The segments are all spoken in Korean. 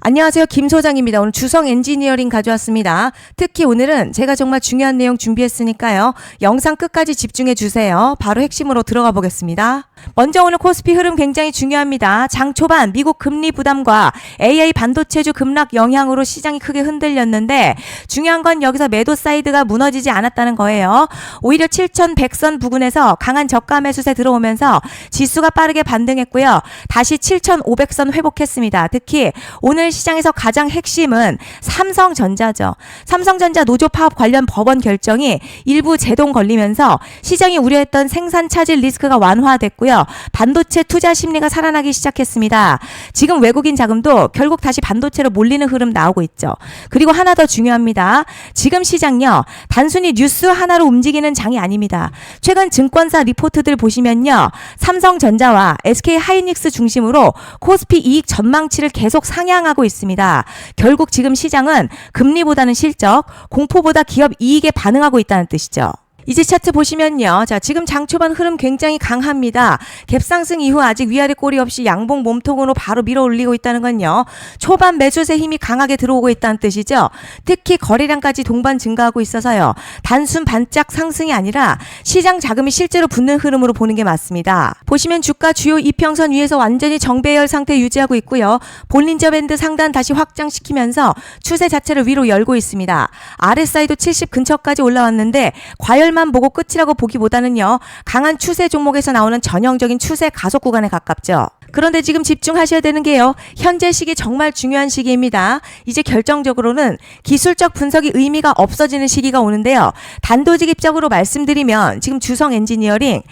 안녕하세요. 김 소장입니다. 오늘 주성 엔지니어링 가져왔습니다. 특히 오늘은 제가 정말 중요한 내용 준비했으니까요. 영상 끝까지 집중해 주세요. 바로 핵심으로 들어가 보겠습니다. 먼저 오늘 코스피 흐름 굉장히 중요합니다. 장 초반 미국 금리 부담과 AI 반도체주 급락 영향으로 시장이 크게 흔들렸는데 중요한 건 여기서 매도 사이드가 무너지지 않았다는 거예요. 오히려 7,100선 부근에서 강한 저가 매수세 들어오면서 지수가 빠르게 반등했고요. 다시 7,500선 회복했습니다. 특히 오늘 시장에서 가장 핵심은 삼성전자죠. 삼성전자 노조 파업 관련 법원 결정이 일부 제동 걸리면서 시장이 우려했던 생산 차질 리스크가 완화됐고요. 반도체 투자 심리가 살아나기 시작했습니다. 지금 외국인 자금도 결국 다시 반도체로 몰리는 흐름 나오고 있죠. 그리고 하나 더 중요합니다. 지금 시장요. 단순히 뉴스 하나로 움직이는 장이 아닙니다. 최근 증권사 리포트들 보시면요. 삼성전자와 SK하이닉스 중심으로 코스피 이익 전망치를 계속 상향하고 있습니다. 결국 지금 시장은 금리보다는 실적, 공포보다 기업 이익에 반응하고 있다는 뜻이죠. 이제 차트 보시면요. 자, 지금 장 초반 흐름 굉장히 강합니다. 갭상승 이후 아직 위아래 꼬리 없이 양봉 몸통으로 바로 밀어 올리고 있다는 건요. 초반 매수세 힘이 강하게 들어오고 있다는 뜻이죠. 특히 거래량까지 동반 증가하고 있어서요. 단순 반짝 상승이 아니라 시장 자금이 실제로 붙는 흐름으로 보는 게 맞습니다. 보시면 주가 주요 이평선 위에서 완전히 정배열 상태 유지하고 있고요. 볼린저 밴드 상단 다시 확장시키면서 추세 자체를 위로 열고 있습니다. RSI도 70 근처까지 올라왔는데 과열만 보고 끝이라고 보기보다는요. 강한 추세 종목에서 나오는 전형적인 추세 가속 구간에 가깝죠. 그런데 지금 집중하셔야 되는 게요. 현재 시기 정말 중요한 시기입니다. 이제 결정적으로는 기술적 분석이 의미가 없어지는 시기가 오는데요. 단도직입적으로 말씀드리면 지금 주성 엔지니어링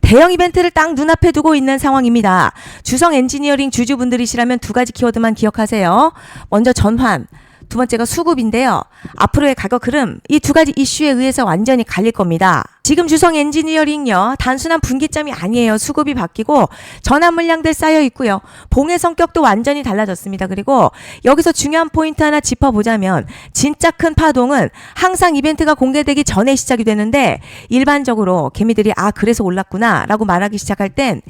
대형 이벤트를 딱 눈앞에 두고 있는 상황입니다. 주성 엔지니어링 주주분들이시라면 두 가지 키워드만 기억하세요. 먼저 전환. 두 번째가 수급인데요. 앞으로의 가격 흐름 이 두 가지 이슈에 의해서 완전히 갈릴 겁니다. 지금 주성 엔지니어링요. 단순한 분기점이 아니에요. 수급이 바뀌고 전환 물량들 쌓여 있고요. 봉의 성격도 완전히 달라졌습니다. 그리고 여기서 중요한 포인트 하나 짚어보자면 진짜 큰 파동은 항상 이벤트가 공개되기 전에 시작이 되는데 일반적으로 개미들이 그래서 올랐구나 라고 말하기 시작할 땐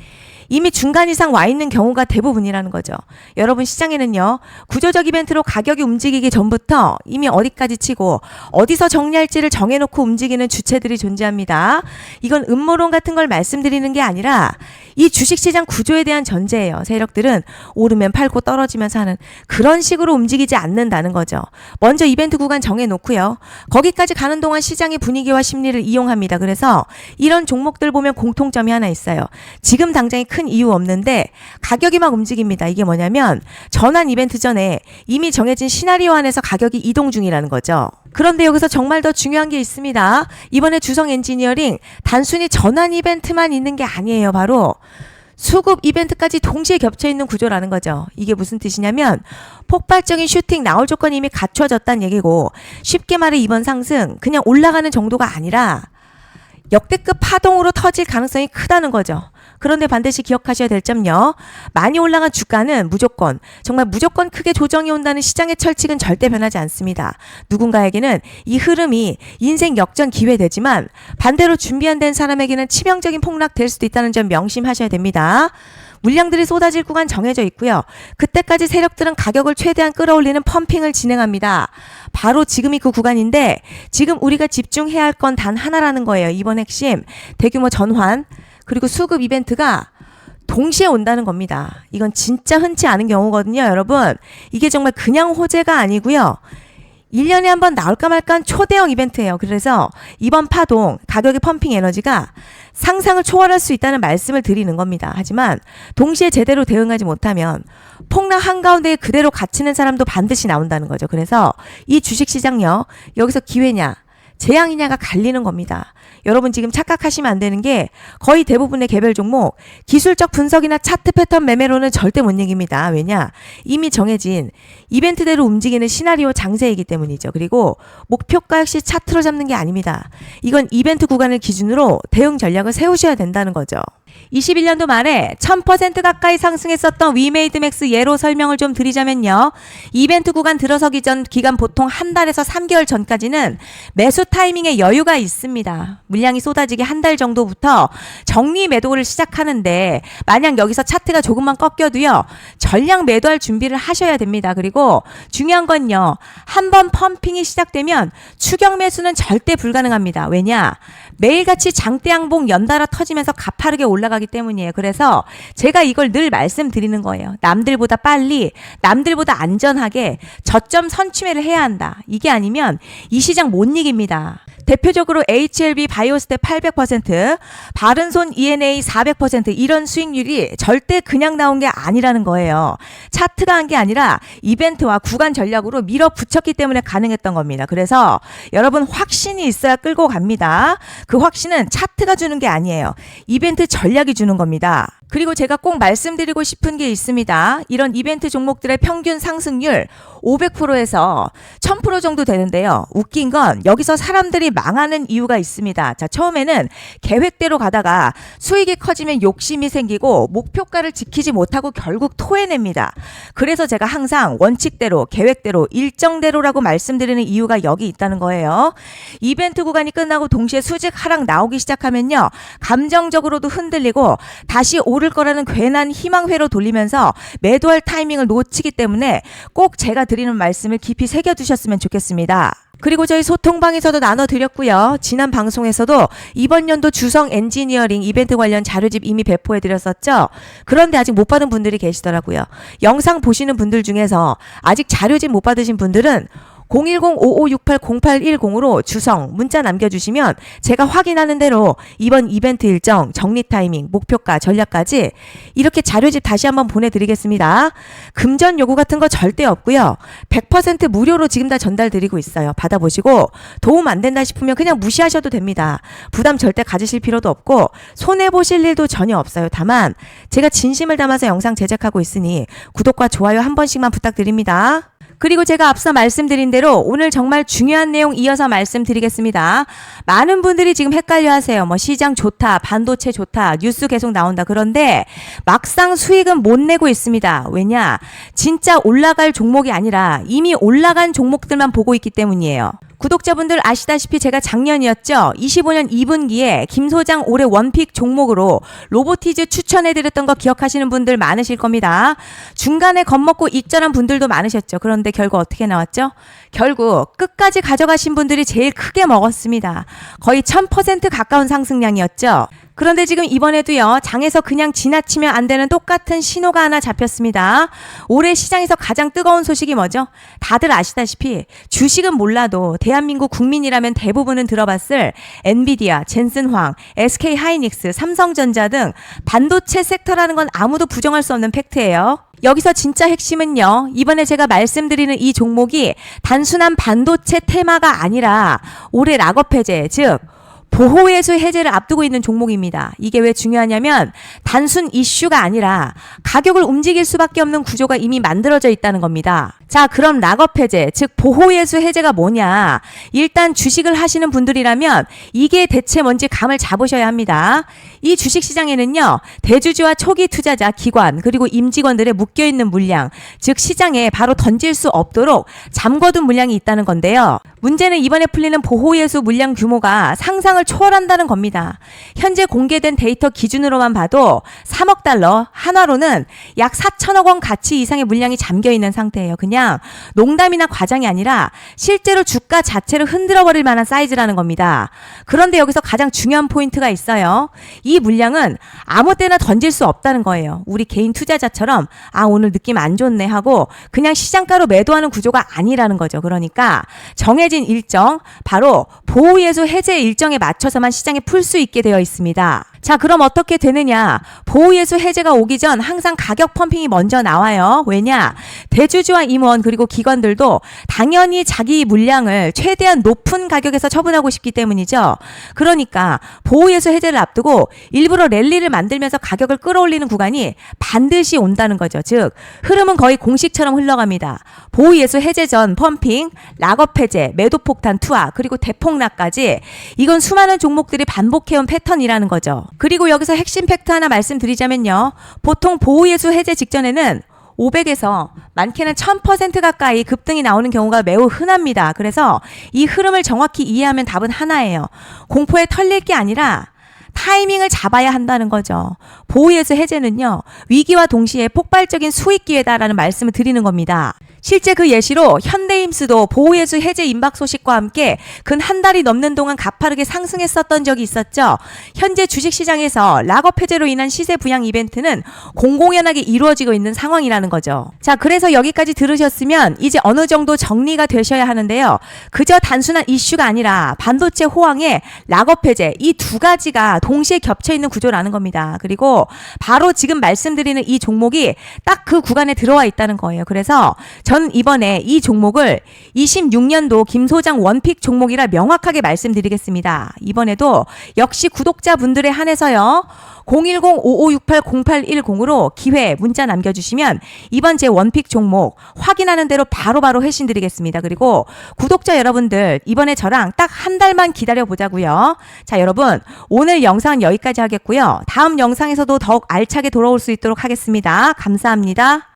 이미 중간 이상 와 있는 경우가 대부분이라는 거죠. 여러분 시장에는요. 구조적 이벤트로 가격이 움직이기 전부터 이미 어디까지 치고 어디서 정리할지를 정해놓고 움직이는 주체들이 존재합니다. 이건 음모론 같은 걸 말씀드리는 게 아니라 이 주식시장 구조에 대한 전제예요. 세력들은 오르면 팔고 떨어지면 사는 그런 식으로 움직이지 않는다는 거죠. 먼저 이벤트 구간 정해놓고요. 거기까지 가는 동안 시장의 분위기와 심리를 이용합니다. 그래서 이런 종목들 보면 공통점이 하나 있어요. 지금 당장에 큰 이유 없는데 가격이 막 움직입니다. 이게 뭐냐면 전환 이벤트 전에 이미 정해진 시나리오 안에서 가격이 이동 중이라는 거죠. 그런데 여기서 정말 더 중요한 게 있습니다. 이번에 주성 엔지니어링 단순히 전환 이벤트만 있는 게 아니에요. 바로 수급 이벤트까지 동시에 겹쳐 있는 구조라는 거죠. 이게 무슨 뜻이냐면 폭발적인 슈팅 나올 조건이 이미 갖춰졌다는 얘기고 쉽게 말해 이번 상승 그냥 올라가는 정도가 아니라 역대급 파동으로 터질 가능성이 크다는 거죠. 그런데 반드시 기억하셔야 될 점요. 많이 올라간 주가는 정말 무조건 크게 조정이 온다는 시장의 철칙은 절대 변하지 않습니다. 누군가에게는 이 흐름이 인생 역전 기회 되지만 반대로 준비 안 된 사람에게는 치명적인 폭락 될 수도 있다는 점 명심하셔야 됩니다. 물량들이 쏟아질 구간 정해져 있고요. 그때까지 세력들은 가격을 최대한 끌어올리는 펌핑을 진행합니다. 바로 지금이 그 구간인데 지금 우리가 집중해야 할 건 단 하나라는 거예요. 이번 핵심 대규모 전환 그리고 수급 이벤트가 동시에 온다는 겁니다. 이건 진짜 흔치 않은 경우거든요. 여러분 이게 정말 그냥 호재가 아니고요. 1년에 한 번 나올까 말까한 초대형 이벤트예요. 그래서 이번 파동 가격의 펌핑 에너지가 상상을 초월할 수 있다는 말씀을 드리는 겁니다. 하지만 동시에 제대로 대응하지 못하면 폭락 한가운데에 그대로 갇히는 사람도 반드시 나온다는 거죠. 그래서 이 주식시장요. 여기서 기회냐 재앙이냐가 갈리는 겁니다. 여러분 지금 착각하시면 안 되는 게 거의 대부분의 개별 종목 기술적 분석이나 차트 패턴 매매로는 절대 못 이깁니다. 왜냐? 이미 정해진 이벤트대로 움직이는 시나리오 장세이기 때문이죠. 그리고 목표가 역시 차트로 잡는 게 아닙니다. 이건 이벤트 구간을 기준으로 대응 전략을 세우셔야 된다는 거죠. 21년도 말에 1000% 가까이 상승했었던 위메이드맥스 예로 설명을 좀 드리자면요. 이벤트 구간 들어서기 전 기간 보통 한 달에서 3개월 전까지는 매수 타이밍에 여유가 있습니다. 물량이 쏟아지기 한 달 정도부터 정리 매도를 시작하는데 만약 여기서 차트가 조금만 꺾여도요. 전량 매도할 준비를 하셔야 됩니다. 그리고 중요한 건요. 한번 펌핑이 시작되면 추격 매수는 절대 불가능합니다. 왜냐? 매일같이 장대양봉 연달아 터지면서 가파르게 올라가기 때문이에요. 그래서 제가 이걸 늘 말씀드리는 거예요. 남들보다 빨리, 남들보다 안전하게 저점 선취매를 해야 한다. 이게 아니면 이 시장 못 이깁니다. 대표적으로 HLB 바이오스텝 800%, 바른손 ENA 400% 이런 수익률이 절대 그냥 나온 게 아니라는 거예요. 차트가 한 게 아니라 이벤트와 구간 전략으로 밀어붙였기 때문에 가능했던 겁니다. 그래서 여러분 확신이 있어야 끌고 갑니다. 그 확신은 차트가 주는 게 아니에요. 이벤트 전략이 주는 겁니다. 그리고 제가 꼭 말씀드리고 싶은 게 있습니다. 이런 이벤트 종목들의 평균 상승률 500%에서 1000% 정도 되는데요. 웃긴 건 여기서 사람들이 망하는 이유가 있습니다. 자, 처음에는 계획대로 가다가 수익이 커지면 욕심이 생기고 목표가를 지키지 못하고 결국 토해냅니다. 그래서 제가 항상 원칙대로, 계획대로, 일정대로라고 말씀드리는 이유가 여기 있다는 거예요. 이벤트 구간이 끝나고 동시에 수직 하락 나오기 시작하면요. 감정적으로도 흔들리고 다시 오를 거라는 괜한 희망회로 돌리면서 매도할 타이밍을 놓치기 때문에 꼭 제가 드리는 말씀을 깊이 새겨두셨으면 좋겠습니다. 그리고 저희 소통방에서도 나눠드렸고요. 지난 방송에서도 이번 연도 주성 엔지니어링 이벤트 관련 자료집 이미 배포해드렸었죠. 그런데 아직 못 받은 분들이 계시더라고요. 영상 보시는 분들 중에서 아직 자료집 못 받으신 분들은 010-5568-0810으로 주성 문자 남겨주시면 제가 확인하는 대로 이번 이벤트 일정, 정리 타이밍, 목표가, 전략까지 이렇게 자료집 다시 한번 보내드리겠습니다. 금전 요구 같은 거 절대 없고요. 100% 무료로 지금 다 전달드리고 있어요. 받아보시고 도움 안 된다 싶으면 그냥 무시하셔도 됩니다. 부담 절대 가지실 필요도 없고 손해보실 일도 전혀 없어요. 다만 제가 진심을 담아서 영상 제작하고 있으니 구독과 좋아요 한 번씩만 부탁드립니다. 그리고 제가 앞서 말씀드린 대로 오늘 정말 중요한 내용 이어서 말씀드리겠습니다. 많은 분들이 지금 헷갈려 하세요. 뭐 시장 좋다, 반도체 좋다, 뉴스 계속 나온다. 그런데 막상 수익은 못 내고 있습니다. 왜냐? 진짜 올라갈 종목이 아니라 이미 올라간 종목들만 보고 있기 때문이에요. 구독자분들 아시다시피 제가 작년이었죠. 25년 2분기에 김 소장 올해 원픽 종목으로 로보티즈 추천해드렸던 거 기억하시는 분들 많으실 겁니다. 중간에 겁먹고 익절한 분들도 많으셨죠. 그런데 결국 어떻게 나왔죠? 결국 끝까지 가져가신 분들이 제일 크게 먹었습니다. 거의 1000% 가까운 상승량이었죠. 그런데 지금 이번에도요. 장에서 그냥 지나치면 안 되는 똑같은 신호가 하나 잡혔습니다. 올해 시장에서 가장 뜨거운 소식이 뭐죠? 다들 아시다시피 주식은 몰라도 대한민국 국민이라면 대부분은 들어봤을 엔비디아, 젠슨황, SK하이닉스, 삼성전자 등 반도체 섹터라는 건 아무도 부정할 수 없는 팩트예요. 여기서 진짜 핵심은요. 이번에 제가 말씀드리는 이 종목이 단순한 반도체 테마가 아니라 올해 락업 해제, 즉 보호예수 해제를 앞두고 있는 종목입니다. 이게 왜 중요하냐면 단순 이슈가 아니라 가격을 움직일 수밖에 없는 구조가 이미 만들어져 있다는 겁니다. 자, 그럼 락업 해제, 즉 보호예수 해제가 뭐냐? 일단 주식을 하시는 분들이라면 이게 대체 뭔지 감을 잡으셔야 합니다. 이 주식시장에는요. 대주주와 초기 투자자, 기관, 그리고 임직원들의 묶여있는 물량, 즉 시장에 바로 던질 수 없도록 잠궈둔 물량이 있다는 건데요. 문제는 이번에 풀리는 보호예수 물량 규모가 상상을 초월한다는 겁니다. 현재 공개된 데이터 기준으로만 봐도 3억 달러, 한화로는 약 4천억 원 가치 이상의 물량이 잠겨있는 상태예요. 그냥 농담이나 과장이 아니라 실제로 주가 자체를 흔들어버릴 만한 사이즈라는 겁니다. 그런데 여기서 가장 중요한 포인트가 있어요. 이 물량은 아무 때나 던질 수 없다는 거예요. 우리 개인 투자자처럼 오늘 느낌 안 좋네 하고 그냥 시장가로 매도하는 구조가 아니라는 거죠. 그러니까 정해진 일정, 바로 보호예수 해제 일정에 맞춰서만 시장에 풀 수 있게 되어 있습니다. 자, 그럼 어떻게 되느냐? 보호예수 해제가 오기 전 항상 가격 펌핑이 먼저 나와요. 왜냐? 대주주와 임원 그리고 기관들도 당연히 자기 물량을 최대한 높은 가격에서 처분하고 싶기 때문이죠. 그러니까 보호예수 해제를 앞두고 일부러 랠리를 만들면서 가격을 끌어올리는 구간이 반드시 온다는 거죠. 즉 흐름은 거의 공식처럼 흘러갑니다. 보호예수 해제 전 펌핑, 락업 해제, 매도 폭탄 투하, 그리고 대폭락까지 이건 수많은 종목들이 반복해온 패턴이라는 거죠. 그리고 여기서 핵심 팩트 하나 말씀드리자면요. 보통 보호예수 해제 직전에는 500에서 많게는 1000% 가까이 급등이 나오는 경우가 매우 흔합니다. 그래서 이 흐름을 정확히 이해하면 답은 하나예요. 공포에 털릴 게 아니라 타이밍을 잡아야 한다는 거죠. 보호예수 해제는요, 위기와 동시에 폭발적인 수익 기회다라는 말씀을 드리는 겁니다. 실제 그 예시로 현대임스도 보호예수 해제 임박 소식과 함께 근 한 달이 넘는 동안 가파르게 상승했었던 적이 있었죠. 현재 주식시장에서 락업 해제로 인한 시세 부양 이벤트는 공공연하게 이루어지고 있는 상황이라는 거죠. 자, 그래서 여기까지 들으셨으면 이제 어느 정도 정리가 되셔야 하는데요. 그저 단순한 이슈가 아니라 반도체 호황에 락업 해제, 이 두 가지가 동시에 겹쳐 있는 구조라는 겁니다. 그리고 바로 지금 말씀드리는 이 종목이 딱 그 구간에 들어와 있다는 거예요. 그래서 전 이번에 이 종목을 26년도 김 소장 원픽 종목이라 명확하게 말씀드리겠습니다. 이번에도 역시 구독자분들에 한해서요. 010-5568-0810으로 기회 문자 남겨주시면 이번 제 원픽 종목 확인하는 대로 바로바로 회신드리겠습니다. 그리고 구독자 여러분들 이번에 저랑 딱 한 달만 기다려보자고요. 자, 여러분 오늘 영상은 여기까지 하겠고요. 다음 영상에서도 더욱 알차게 돌아올 수 있도록 하겠습니다. 감사합니다.